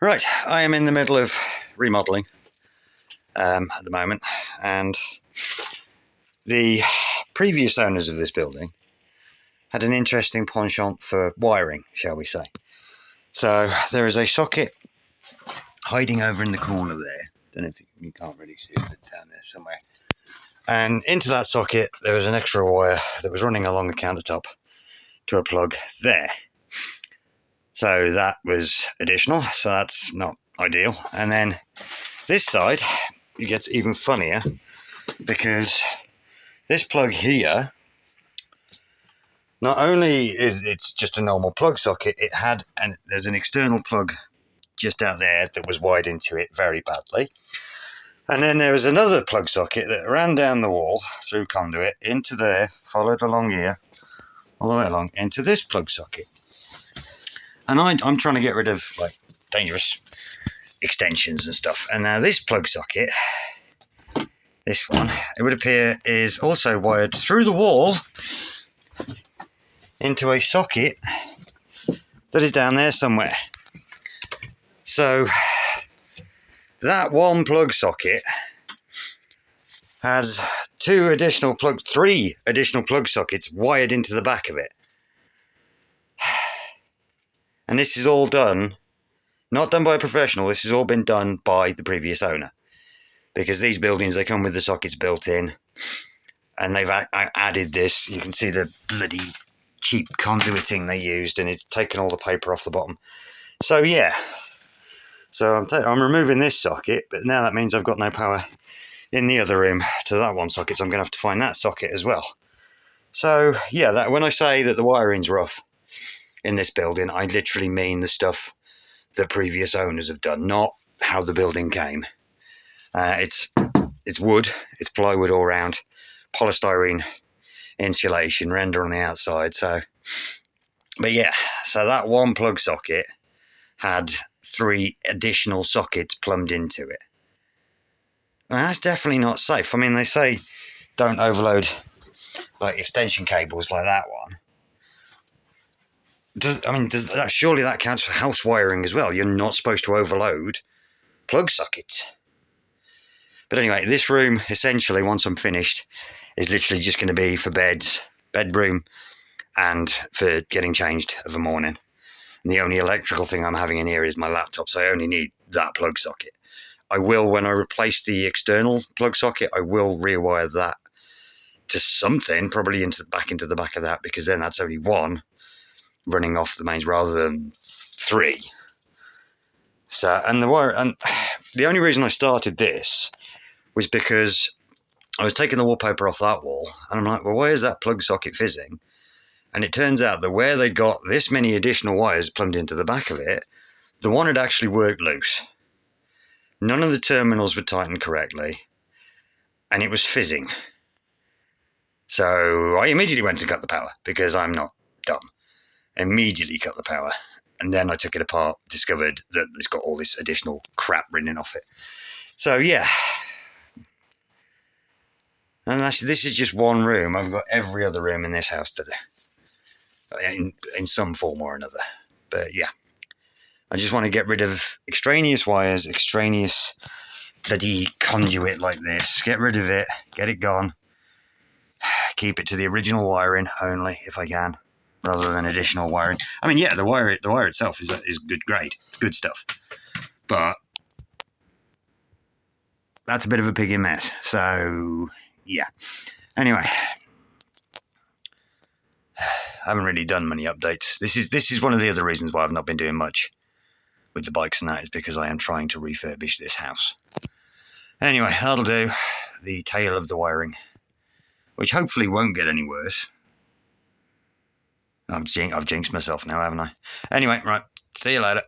Right, I am in the middle of remodelling at the moment, and the previous owners of this building had an interesting penchant for wiring, shall we say. So there is a socket hiding over in the corner there. Don't know if you can't really see it, but down there somewhere. And into that socket there was an extra wire that was running along the countertop to a plug there. So that was additional, so that's not ideal. And then this side, it gets even funnier because this plug here, not only is it's just a normal plug socket, it had, and there's an external plug just out there that was wired into it very badly. And then there was another plug socket that ran down the wall through conduit into there, followed along here, all the way along into this plug socket. And I'm trying to get rid of like dangerous extensions and stuff. And now this plug socket, this one, it would appear is also wired through the wall into a socket that is down there somewhere. So that one plug socket has three additional plug sockets wired into the back of it. And this is all done, not done by a professional, this has all been done by the previous owner. Because these buildings, they come with the sockets built in, and they've added this. You can see the bloody cheap conduiting they used, and it's taken all the paper off the bottom. So yeah, so I'm removing this socket, but now that means I've got no power in the other room to that one socket, so I'm going to have to find that socket as well. So yeah, that when I say that the wiring's rough in this building, I literally mean the stuff that previous owners have done, not how the building came. It's wood, it's plywood all round, polystyrene insulation, render on the outside. So, but yeah, so that one plug socket had 3 additional sockets plumbed into it. And that's definitely not safe. I mean, they say don't overload like extension cables like that one. Surely that counts for house wiring as well. You're not supposed to overload plug sockets. But anyway, this room, essentially, once I'm finished, is literally just going to be for beds, bedroom, and for getting changed of a morning. And the only electrical thing I'm having in here is my laptop, so I only need that plug socket. I will, when I replace the external plug socket, I will rewire that to something, probably back into the back of that, because then that's only 1 running off the mains rather than 3. So, and the only reason I started this was because I was taking the wallpaper off that wall, and I'm like, well, why is that plug socket fizzing? And it turns out that where they'd got this many additional wires plumbed into the back of it, the one had actually worked loose. None of the terminals were tightened correctly, and it was fizzing. So I immediately went to cut the power, because I'm not dumb. Immediately cut the power, and then I took it apart, discovered that it's got all this additional crap running off it. So yeah. And this is just one room. I've got every other room in this house today, in some form or another. But yeah, I just want to get rid of extraneous wires, extraneous bloody conduit like this. Get rid of it, get it gone. Keep it to the original wiring only, if I can, rather than additional wiring. I mean, yeah, the wire itself is good grade, good stuff, but that's a bit of a piggy mess. So yeah. Anyway, I haven't really done many updates. This is one of the other reasons why I've not been doing much with the bikes and that, is because I am trying to refurbish this house. Anyway, that'll do. The tale of the wiring, which hopefully won't get any worse. I've jinxed myself now, haven't I? Anyway, right. See you later.